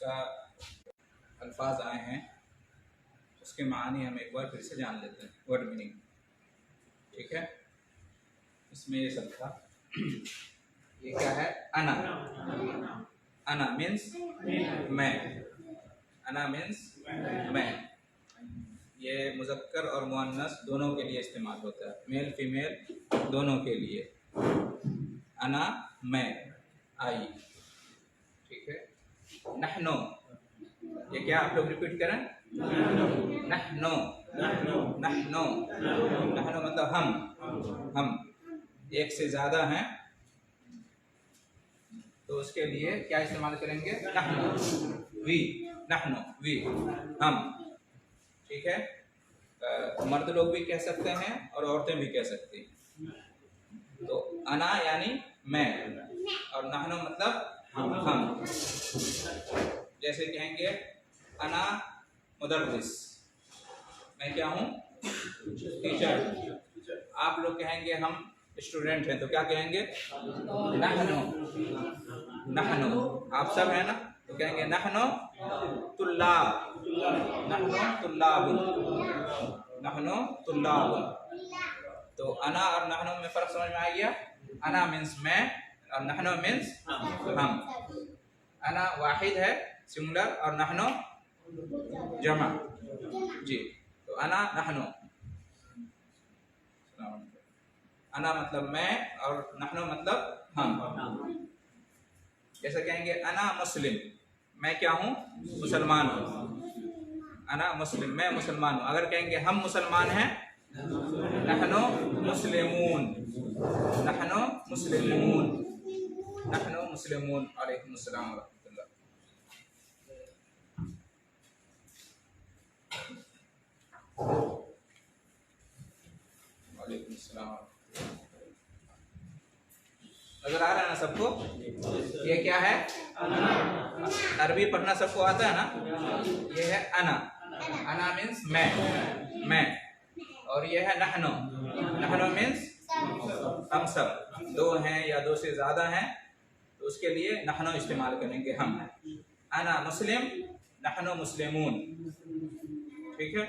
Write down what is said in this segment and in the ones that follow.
जिसका अल्फाज आए हैं उसके मानी हम एक बार फिर से जान लेते हैं, वर्ड मीनिंग। ठीक है, इसमें ये सब था। ये क्या है? अना। अना मीन्स मैं। अना मीन्स मैं। ये मुज़क्कर और मुअन्नस दोनों के लिए इस्तेमाल होता है, मेल फीमेल दोनों के लिए। अना मैं, आई। ठीक है। नहनो, ये क्या आप लोग रिपीट करें? नहनो। नहनो, नहनो मतलब हम एक से ज़्यादा हैं तो उसके लिए क्या इस्तेमाल करेंगे? नहनो, वी। नहनो, वी, हम। ठीक है। मर्द लोग भी कह सकते हैं और औरतें भी कह सकती हैं। तो अना यानी मैं और नहनो मतलब हम। जैसे कहेंगे अना मुदर्रिस, मैं क्या हूँ? टीचर। आप लोग कहेंगे हम स्टूडेंट हैं तो क्या कहेंगे? नहनो। नहनो, आप सब हैं ना, तो कहेंगे नहनो तुल्लाब। नहनो तुल्लाबुन। नहनो तुल्लाबुन। तो अना और नहनो में फर्क समझ में आ गया? अना मीन्स मैं और नहनो मीन्स हम। अना वाहिद है, सिंगुलर, और नहनो जमा। जी, तो अना नहनो। अना मतलब मैं और नहनो मतलब हम। जैसे कहेंगे अना मुस्लिम, मैं क्या हूँ? मुसलमान हूँ। अना मुस्लिम, मैं मुसलमान हूँ। अगर कहेंगे हम मुसलमान हैं, नहनो मुस्लिमून। नहनो मुस्लिमून। नहनो मुस्लिमून। अलैकुम अस्सलाम व रहमतुल्लाह। वालेकुम अस्सलाम। नजर आ रहा है ना सबको? ये क्या है? अरबी पढ़ना सबको आता है ना? ये है अना। अना मीन्स मैं। और ये है नहनो। नहनो मीन्स हम सब। दो हैं या दो से ज्यादा हैं तो उसके लिए नहनो इस्तेमाल करेंगे हम। अना मुस्लिम, नहनो मुस्लिमून। ठीक है।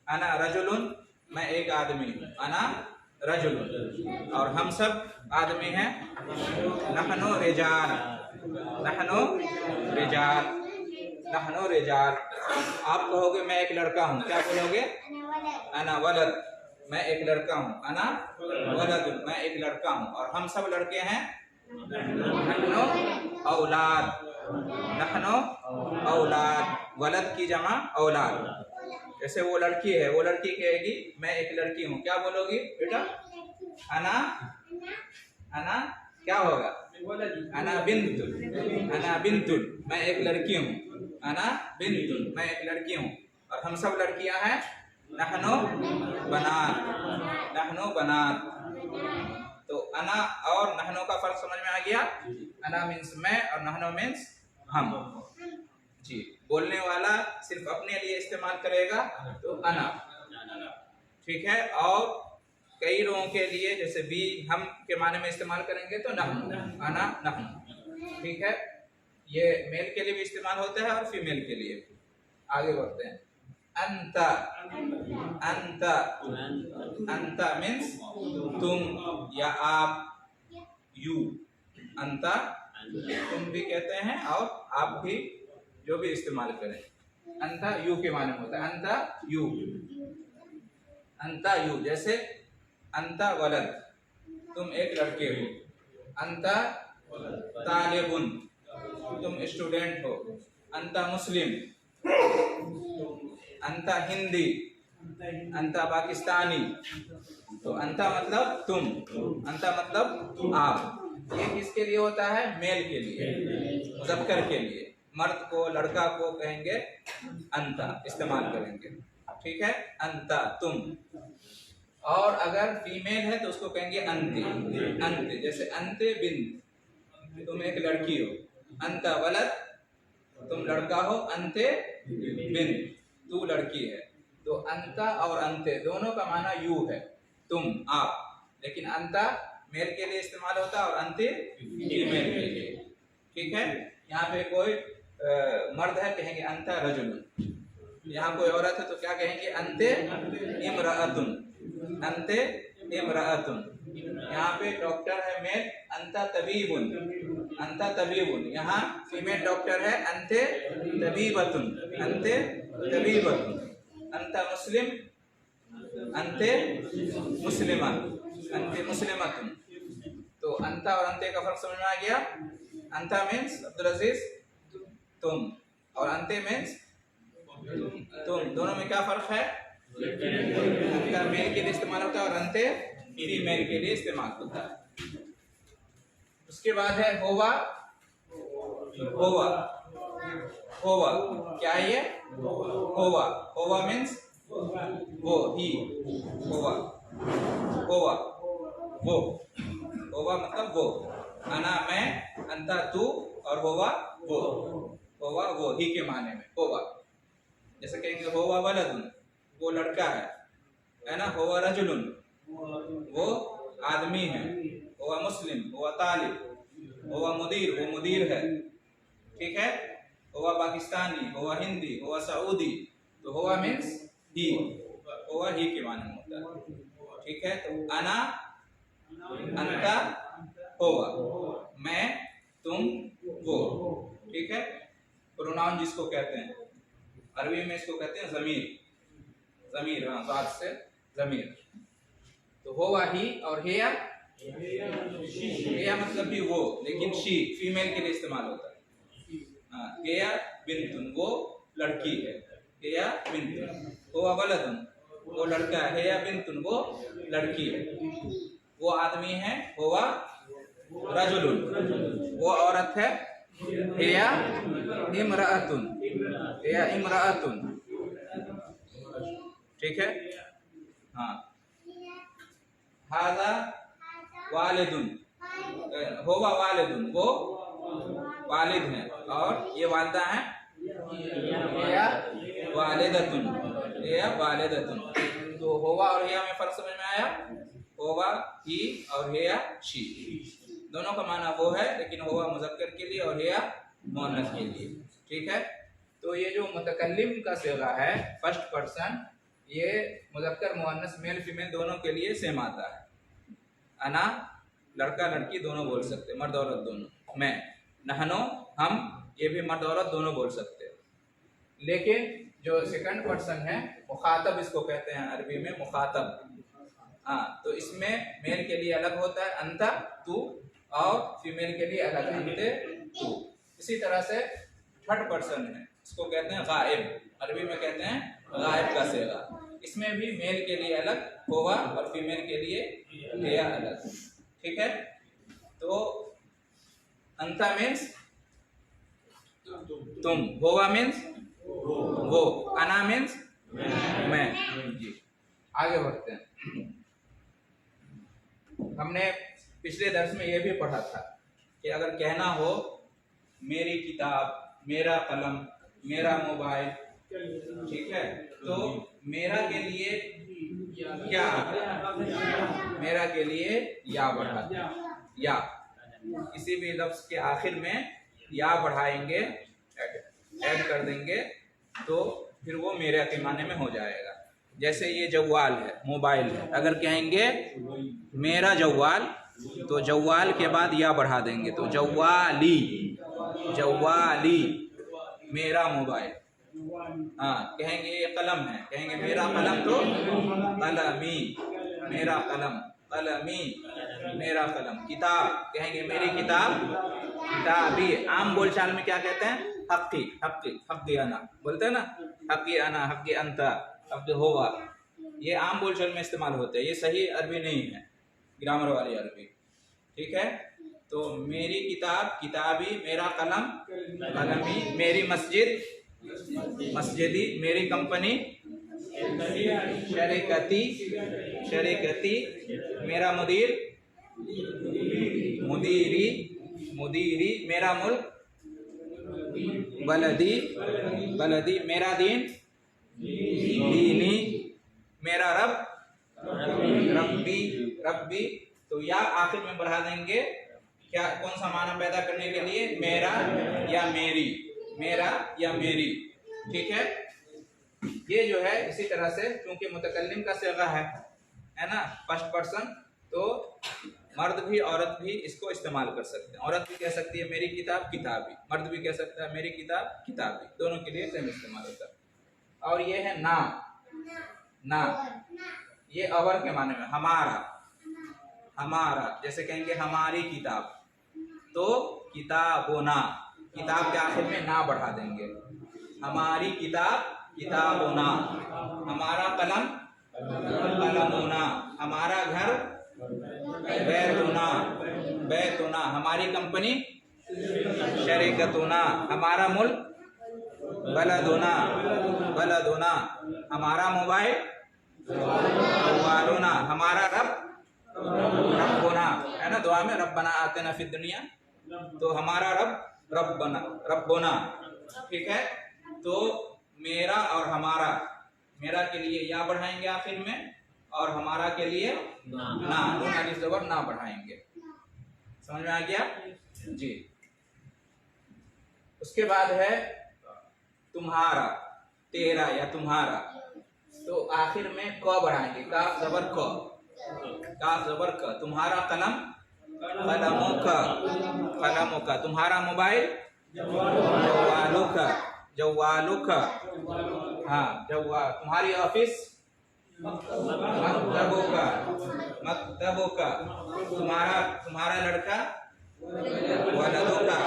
अना रजुलुन, मैं एक आदमी हूँ। अना रजुलुन। और हम सब आदमी हैं, नहनो रिजाल। नहनो रिजाल। नहनो रिजाल। आप कहोगे मैं एक लड़का हूँ, क्या बोलोगे? अना वलद, मैं एक लड़का हूँ। अना वलद, मैं एक लड़का हूँ। और हम सब लड़के हैं, नहनो औलाद। नहनो औलाद। वलद की जमा औलाद। जैसे वो लड़की है, वो लड़की कहेगी मैं एक लड़की हूँ, क्या बोलोगी बेटा? अना, अना क्या होगा? अना बिंतुल। अना बिंतुल, मैं एक लड़की हूँ। अना बिंतुल, मैं एक लड़की हूँ। और हम सब लड़कियां हैं, नहनो बनात। नहनो बनात। तो अना और नहनो का फर्क समझ में आ गया? अना मीन्स मैं और नहनो मीन्स हम। जी, बोलने वाला सिर्फ अपने लिए इस्तेमाल करेगा तो अना। ठीक है। और कई लोगों के लिए जैसे भी हम के माने में इस्तेमाल करेंगे तो नहनु। अना नहनु। ठीक है। ये मेल के लिए भी इस्तेमाल होता है और फीमेल के लिए भी। आगे बढ़ते हैं। अंता। अंता। अंता मीन्स तुम या आप, यू। अंता तुम भी कहते हैं और आप भी, जो भी इस्तेमाल करें। अंता यू के माने में होता है। अंता यू। Anta you. जैसे अंता वलद, तुम एक लड़के हो। अंता तालिबुन, तुम स्टूडेंट हो। अंता मुस्लिम। अंता हिंदी। अंता पाकिस्तानी। तो अंता मतलब तुम, अंता मतलब आप। ये किसके लिए होता है? मेल के लिए, मुज़क्कर के लिए। मर्द को, लड़का को कहेंगे अंता, इस्तेमाल करेंगे। ठीक है। अंता तुम। और अगर फीमेल है तो उसको कहेंगे अंते। अंते, जैसे अंते बिन, तुम एक लड़की हो। अंता वलद, तुम लड़का हो। अंते बिन, तू लड़की है। तो अंता और अंते दोनों का माना यू है, तुम, आप। लेकिन अंता मेल के लिए इस्तेमाल होता है और अंते फीमेल के लिए। ठीक है। यहाँ पे कोई मर्द है कहेंगे अंता रजुलुन, यहाँ कोई औरत है तो क्या कहेंगे अंते इमराअतुन, अंते इमराअतुन। यहाँ पे डॉक्टर है मेल अंता तबीबुन, अंता तबीबुन। यहाँ फीमेल डॉक्टर है अंते तबीबतुन, अंते तबीबतुन। अंता मुस्लिम अंते मुस्लिमा, अंते मुस्लिमतुन। तो अंता और अंते का फर्क समझ में आ गया। अंता मीन्स अब्दुल अजीज तुम, और अंते मीन्स तुम। दोनों में क्या फर्क है? अंता मेल के लिए इस्तेमाल होता है और अंते फीमेल के लिए इस्तेमाल होता है। उसके बाद है होवा, होवा, होवा क्या है ये? होवा, होवा मीन्स वो, ही, होवा, होवा, वो, होवा मतलब वो। अना मैं, अंता तू, और होवा वो, होवा वो, ही के माने में होवा। जैसे कहेंगे होवा वलदुन, वो लड़का है ना। होवा रजुलुन, वो आदमी है। होवा मुस्लिम, होवा तालिब, होवा मुदीर, वो मुदीर है। ठीक है। होवा पाकिस्तानी, होवा हिंदी, होवा सऊदी। तो होवा मीन्स ही, होवा ही के माने में होता है। ठीक है। तो अना, अंता, होवा, मैं, तुम, वो। ठीक है। प्रोनाउन जिसको कहते हैं अरबी में इसको कहते हैं ज़मीर, ज़मीर, हाँ साथ से ज़मीर। तो होवा ही और हेया, हेया मतलब भी वो, लेकिन शी फीमेल के लिए इस्तेमाल होता है। हाँ, हेया बिन्तुन, वो लड़की है, हेया बिन्तुन। होवा वलदुन, वो लड़का है, हेया बिन्तुन, वो लड़की है। वो आदमी है, होवा रजुलुन, वो औरत है, हेया इमराअतुन, हेया इमराअतुन। ठीक है। हाँ। हाजा वालिदुन, होवा वालिदुन, वो वालिद हैं, और ये वालिदा हैं, हेया वालिदतुन, हेया वालिदतुन। तो होवा और हेया में फर्क समझ में आया? होवा ही और हेया शी, दोनों का माना वो है, लेकिन होवा मुज़क्कर के लिए और हेया मुअन्नस के लिए। ठीक है। तो ये जो मुतकल्लिम का सिगा है फर्स्ट पर्सन, ये मुज़क्कर मुअन्नस मेल फीमेल दोनों के लिए सेम आता है। अना लड़का लड़की दोनों बोल सकते, मर्द औरत दोनों। मैं, नहनो हम, ये भी मर्द औरत दोनों बोल सकते। लेकिन जो सेकंड पर्सन है मुखातब, इसको कहते हैं अरबी में मुखातब। हाँ, तो इसमें मेल के लिए अलग होता है अंता तू, और फीमेल के लिए अलग अंते तू। इसी तरह से थर्ड पर्सन है, इसको कहते हैं गायब, अरबी में कहते हैं गायब का सेगा। इसमें भी मेल के लिए अलग होगा और फीमेल के लिए हेया अलग। ठीक है। तो अंता मीन्स तुम, होवा मीन्स वो, अना मीन्स मैं। जी आगे बढ़ते हैं। हमने पिछले दर्स में यह भी पढ़ा था कि अगर कहना हो मेरी किताब, मेरा कलम, मेरा मोबाइल, ठीक है, तो मेरा के लिए क्या आता है? मेरा के लिए या बढ़ाते हैं, या किसी भी लफ्ज के आखिर में या बढ़ाएंगे, ऐड कर देंगे, तो फिर वो मेरा के माने में हो जाएगा। जैसे ये जव्वाल है, मोबाइल है, अगर कहेंगे मेरा जव्वाल, तो जव्वाल के बाद या बढ़ा देंगे, तो जव्वाली, जव्वाली, मेरा मोबाइल। हाँ, कहेंगे ये कलम है, कहेंगे मेरा कलम, तो कलमी, मेरा कलम, कलमी, मेरा कलम। किताब, कहेंगे मेरी किताब, किताबी। आम बोलचाल में क्या कहते हैं? हक्की, हक्की, हक्की अना बोलते हैं ना, हक्की अना, हक्की अंता, हक्की होवा। ये आम बोलचाल में इस्तेमाल होते हैं, ये सही अरबी नहीं है, ग्रामर वाली अरबी। ठीक है। तो मेरी किताब, किताबी, मेरा कलम, कलमी, मेरी मस्जिद, मस्जिदी, मेरी कंपनी, शरीकती, शरीकती, मेरा मुदीर, मुदीरी, मुदीरी, मेरा मुल्क, बलदी, बलदी, मेरा दीन, दीनी, मेरा रब, रब्बी, रब्बी। तो या आखिर में बढ़ा देंगे क्या कौन सा माना पैदा करने के लिए? मेरा या मेरी, मेरा या मेरी। ठीक है, ये जो है इसी तरह से क्योंकि मुतकल्लिम का सिगा है ना, फर्स्ट पर्सन, तो मर्द भी औरत भी इसको इस्तेमाल कर सकते हैं। औरत भी कह सकती है मेरी किताब किताबी, मर्द भी कह सकता है मेरी किताब किताबी, दोनों के लिए सेम इस्तेमाल होता है। और ये है ना, ना ये अवर के माने में, हमारा, हमारा, जैसे कहेंगे हमारी किताब, तो किताबोना, किताब के आखिर में ना बढ़ा देंगे, हमारी किताब किताबोना, हमारा कलम कलमोना, हमारा घर बैतुना बैतुना, हमारी कंपनी शरीकतुना, हमारा मुल्क बलदुना बलदुना, हमारा मोबाइल मोबाइलुना, हमारा रब रब्बुना, है ना दुआ में रब्बना आतिना फिद दुनिया, तो हमारा रब रब्बना रब्बुना। ठीक है, तो मेरा और हमारा, मेरा के लिए या बढ़ाएंगे आखिर में और हमारा के लिए ना, नून अलिफ ज़बर ना बढ़ाएंगे। समझ में आ गया जी। उसके बाद है तुम्हारा, तेरा या तुम्हारा, तो आखिर में क बढ़ाएंगे, काफ ज़बर क, काफ ज़बर क। तुम्हारा कलम कलमों का, कलमों का। तुम्हारा मोबाइल जवालों का, जवालों का, हाँ जवा। तुम्हारी ऑफिस मकतबों का, मकतबों का। तुम्हारा तुम्हारा लड़का वलदों का,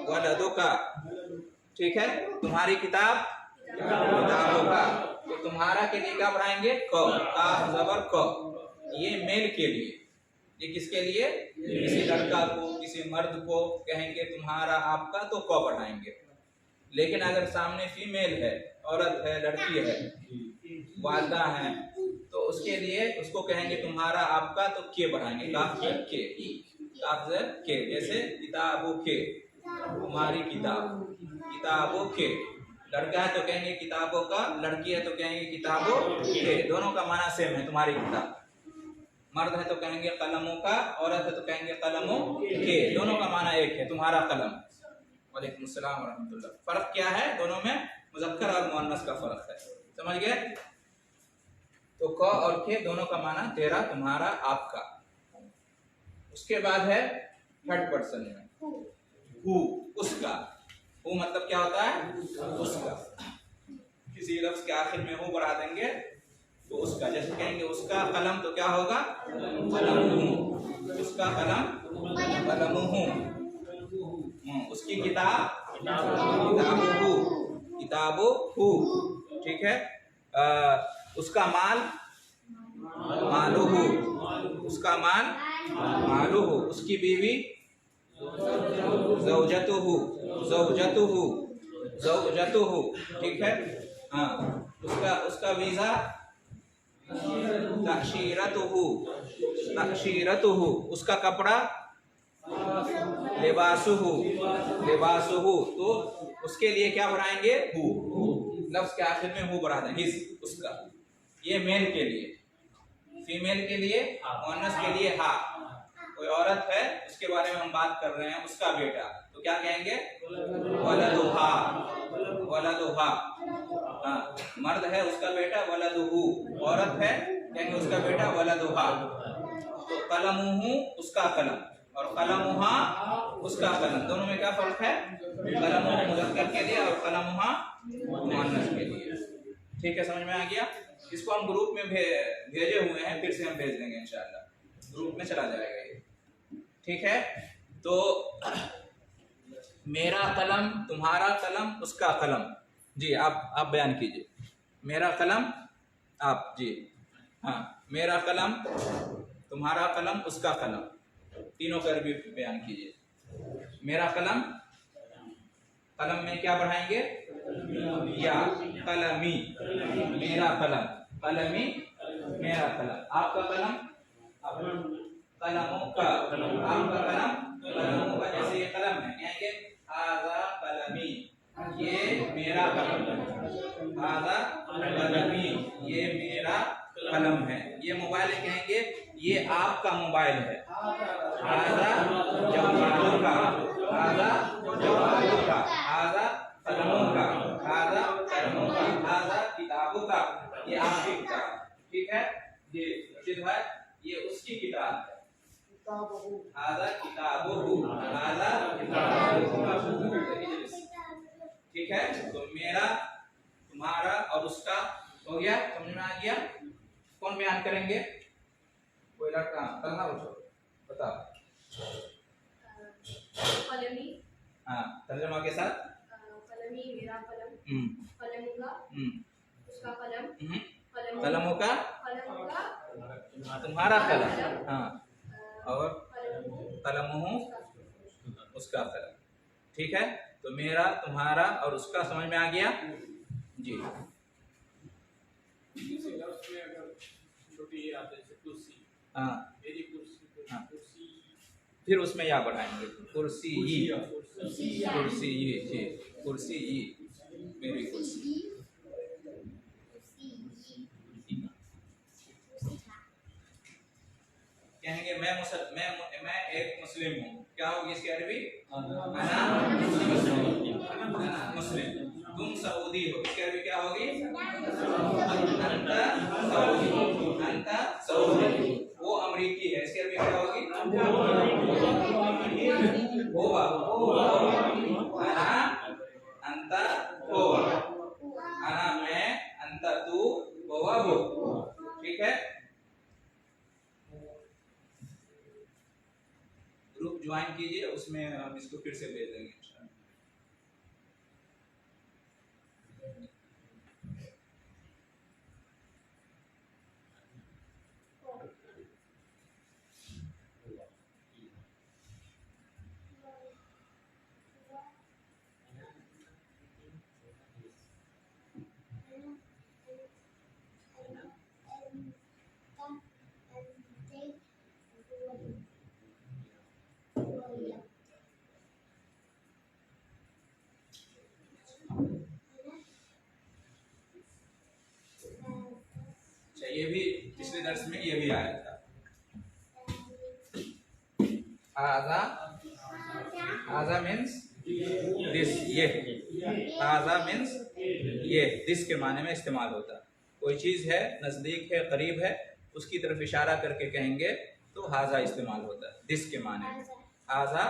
वलदों का। ठीक है, तुम्हारी किताब किताबों का, तो तुम्हारा के लिए क्या बढ़ाएंगे? क, काफ ज़बर क। ये मेल के लिए, ये किसके लिए? किसी लड़का को, किसी मर्द को कहेंगे तुम्हारा आपका, तो क बढ़ाएंगे। लेकिन अगर सामने फीमेल है, औरत है, लड़की है, वालदा है, तो उसके लिए उसको कहेंगे तुम्हारा आपका, तो के बढ़ाएंगे, काफ के, काफ के। जैसे किताबों के, तुम्हारी किताब, किताबों के। लड़का है तो कहेंगे किताबों का, लड़की है तो कहेंगे किताबों के, दोनों का माना सेम है, तुम्हारी किताब। मर्द है तो कहेंगे कलमों का, औरत है तो कहेंगे कलमों के, दोनों का माना एक है, तुम्हारा कलम। वालेकुम अस्सलाम वरहमतुल्लाह। फर्क क्या है दोनों में? मुज़क्कर और मुअन्नस का फर्क है, समझ गए? तो क और के दोनों का माना तेरा, तुम्हारा, आपका। उसके बाद है थर्ड पर्सन में हु, उसका। हु मतलब क्या होता है? उसका। किसी लफ्ज के आखिर में हु बढ़ा देंगे तो उसका, जैसे कहेंगे उसका कलम, तो क्या होगा? कलम, उसका कलम कलमुहु। उसकी किताब किताबुहु, किताबुहु। ठीक है, उसका माल मालुहु, उसका माल मालुहु। उसकी बीवी ज़ौजतुहु, ज़ौजतुहु, ज़ौजतुहु। ठीक है, हाँ। उसका वीजा तअशीरतुहु, तअशीरतुहु। उसका कपड़ा लिबासुहु, लिबासुहु। तो उसके लिए क्या बढ़ाएंगे? हु, लफ्ज के आखिर में हु बढ़ा देंगे, हिज, उसका। ये मेल के लिए। फीमेल के लिए, मुअन्नस के लिए हा। कोई औरत है उसके बारे में हम बात कर रहे हैं, उसका बेटा, तो क्या कहेंगे? वलदुहा, वलदुहा। हाँ, मर्द है उसका बेटा वलदुहु, औरत है कहेंगे उसका बेटा वलदुहा। तो कलमुहु उसका कलम और कलमुहा उसका कलम, दोनों में क्या फर्क है? कलमुहु मुज़क्कर के लिए और कलमुहा मुअन्नस के लिए। ठीक है, समझ में आ गया? इसको हम ग्रुप में भेजे हुए हैं, फिर से हम भेज देंगे इंशाअल्लाह, ग्रुप में चला जाएगा ये। ठीक है, तो मेरा कलम, तुम्हारा कलम, उसका कलम। जी आप बयान कीजिए। मेरा कलम, आप जी। हाँ, मेरा कलम, तुम्हारा कलम, उसका कलम, तीनों का भी बयान कीजिए। मेरा कलम, कलम में क्या बढ़ाएंगे? या, कलमी, मेरा कलम, कलमी, मेरा कलम। आपका कलम, कलमों का, आपका कलम, कलमों का। जैसे ये कलम है, कहेंगे हाज़ा कलमी, ये मेरा कलम है। हाज़ा कलमी, ये मेरा कलम है। ये मोबाइल है, कहेंगे ये आपका मोबाइल है। हाज़ा जवादुका, हाजा जवादुका, हाजा कलमुका, हाजा कलमुका, हाजा किताबुका, ये आपकी किताब, ठीक है। ये रशीद भाई ये उसकी किताब है, हाजा किताबुहु, हाजा किताबुहु, ठीक है। तो मेरा, तुम्हारा और उसका हो गया, समझ में आ गया। कौन बयान करेंगे? कोई लड़का, तलहा उठो, बताओ। कलमी, हाँ, तर्जुमा के साथ। कलमी मेरा कलम, कलमुका उसका कलम, कलमुका कलमुका तुम्हारा कलम, हाँ, और कलमुहु उसका कलम, ठीक है। तो मेरा, तुम्हारा और उसका समझ में आ गया जी। हाँ, हाँ, फिर उसमें या बढ़ाएंगे, कुर्सी ही, कुर्सी ही, जी, कुर्सी ही, मेरी कुर्सी। कहेंगे मैं एक मुस्लिम हूँ, क्या होगी इसकी अरबी? अना मुस्लिम। तुम सऊदी हो, इसकी अरबी क्या होगी? अंता सऊदी, अंता सऊदी। वो अमरीकी है, इसकी अरबी क्या होगी? होवा, अना अंता होवा, अना मैं, अंता तू, होवा वो, ठीक है। ग्रुप ज्वाइन कीजिए, उसमें हम इसको फिर से भेज देंगे इंशाल्लाह। ये भी पिछले दर्स में ये भी आया था। हाजा, हाजा मीन्स दिस, ये हाजा मीन्स ये, दिस के माने में इस्तेमाल होता है। कोई चीज है, नजदीक है, करीब है, उसकी तरफ इशारा करके कहेंगे तो हाजा इस्तेमाल होता है, दिस के माने में। हाजा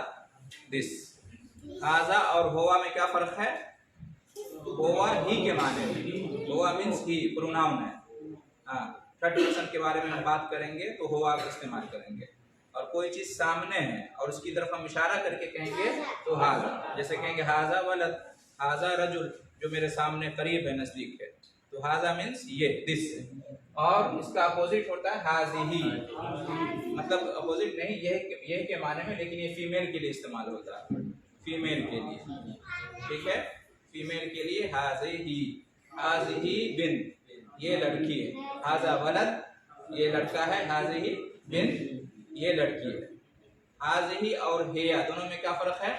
दिस। हाजा और होवा में क्या फर्क है? होवा ही के माने में, होवा मीन्स ही, प्रोनाउन है। हाँ, थर्ड पर्सन के बारे में हम बात करेंगे तो होवा का इस्तेमाल करेंगे। और कोई चीज सामने है और उसकी तरफ हम इशारा करके कहेंगे तो हाजा, जैसे कहेंगे हाजा वलद, हाजा रजुल, जो मेरे सामने करीब है, नजदीक है, तो हाजा मीन्स ये, दिस। और इसका अपोजिट होता है हाजिही, मतलब अपोजिट नहीं, यह के माने में, लेकिन ये फीमेल के लिए इस्तेमाल होता है, फीमेल के लिए, ठीक है। फीमेल के लिए हाजिही, हाजिही बिन, ये लड़की है। हाजा वलद, ये लड़का है। हाजिही बिन, ये लड़की है। हाजिही और हेया दोनों में क्या फर्क है?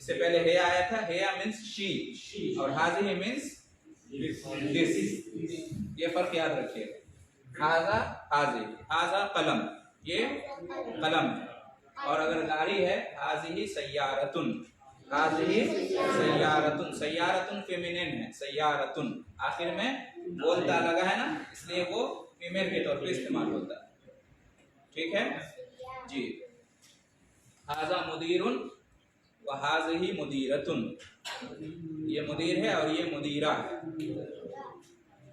इससे पहले हेया आया था, हेया मीन्स शी, और हाजिही मीन्स दिस। ये फर्क याद रखिएगा। हाजा हाजिही, हाजा कलम, ये कलम है। और अगर गाड़ी है, हाजिही सय्यारतुन, हाजिही सय्यारतुन, सय्यारतुन फेमिनिन है, सय्यारतुन आखिर में बोलता लगा है ना, इसलिए वो फीमेल के तौर पे इस्तेमाल होता है, ठीक है जी। हाजा मुदीरुन व हाजिही मुदीरतुन, ये मुदीर है और ये मुदीरा है,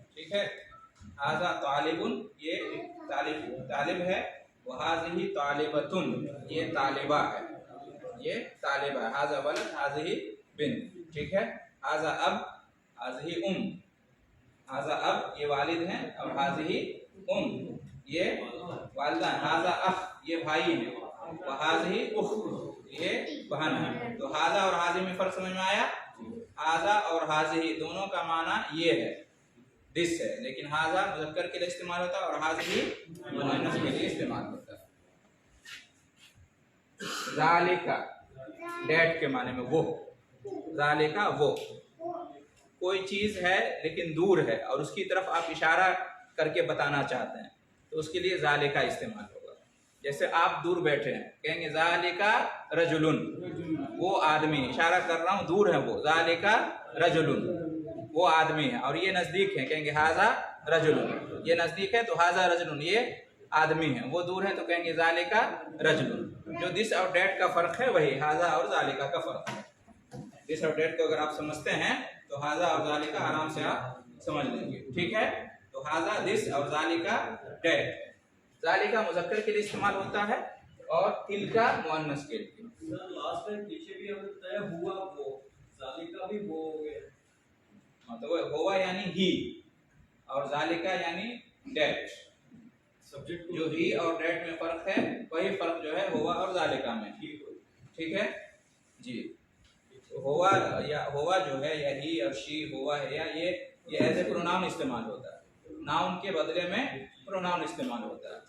ठीक है। हाजा तालिबुन, ये तालिब है। व हाजिही तालिबतुन, ये तालिबा है, ये तालिबा है। हाजा वलद, हाजिही बिन, ठीक है। हाजा अब, हाजिही हाजा अब, ये वालिद हैं, और हाजिही ये वालिदा। हाजा अख, ये भाई है, व हाजिही उख्त, ये बहन है। तो हाजा और हाजी में फर्क समझ में आया? हाजा और हाजिही दोनों का माना ये है, दिस है, लेकिन हाजा मुज़क्कर के लिए इस्तेमाल होता है और हाजिही मुअन्नस के लिए इस्तेमाल होता है। ज़ालिका, डेट के माने में वो, ज़ालिका वो। कोई चीज है लेकिन दूर है और उसकी तरफ आप इशारा करके बताना चाहते हैं तो उसके लिए ज़ालिका इस्तेमाल होगा। जैसे आप दूर बैठे हैं, कहेंगे ज़ालिका रजुलुन, वो आदमी, इशारा कर रहा हूँ दूर है वो, ज़ालिका रजुलुन, वो आदमी है। और ये नजदीक है, कहेंगे हाजा रजुलुन, ये नजदीक है तो हाजा रजुलुन, ये आदमी है। वो दूर है तो कहेंगे ज़ालिका रजुलुन। जो दिस और डेट का फर्क है वही हाजा और ज़ालिका का फर्क है। दिस और डेट को अगर आप समझते हैं तो हाजा और ज़ालिका आराम से आप समझ लेंगे। ठीक है, तो हाजा दिस और ज़ालिका डेट। ज़ालिका मुज़क्कर के लिए इस्तेमाल होता है और तिल्का मुअन्नस के लिए। सर लास्ट टाइम पीछे भी हमने बताया हुआ वो, ज़ालिका भी वो हो गया। मतलब हुआ यानी ही और ज़ालिका यानी डेट। सब्जेक्ट जो ही और डेट में फर्क है वही फर्क जो है हुआ और ज़ालिका में। ठीक है जी। तो हुआ या हुआ जो है या ही और शी हुआ है या ये एज ए प्रोनाउन इस्तेमाल होता है, नाउन के बदले में प्रोनाउन इस्तेमाल होता है।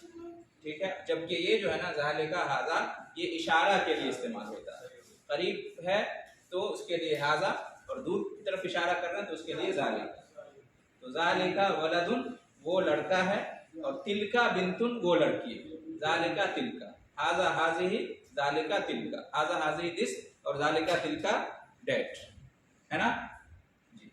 ठीक है, जबकि ये जो है ना ज़ालिका हाजा, ये इशारा के लिए इस्तेमाल होता है। करीब है तो उसके लिए हाजा, और दूर की तरफ इशारा कर रहे हैं तो उसके लिए ज़ालिका। तो ज़ालिका वलदुन, वो लड़का है, और तिलका बिंतुन, वो लड़की है। ज़ालिका तिलका, हाजा हाज़िही, ज़ालिका तिलका, हाजा हाज़िही दिस और ज़ालिका तिलका डेट, है ना जी।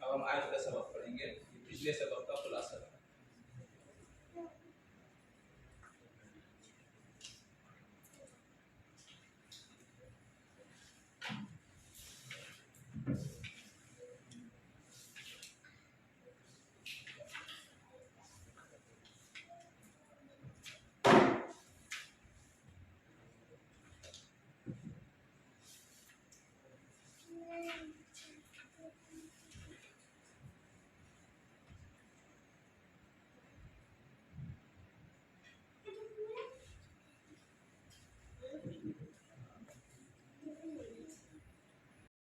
अब हम आज का सबक पढ़ेंगे। पिछले सबक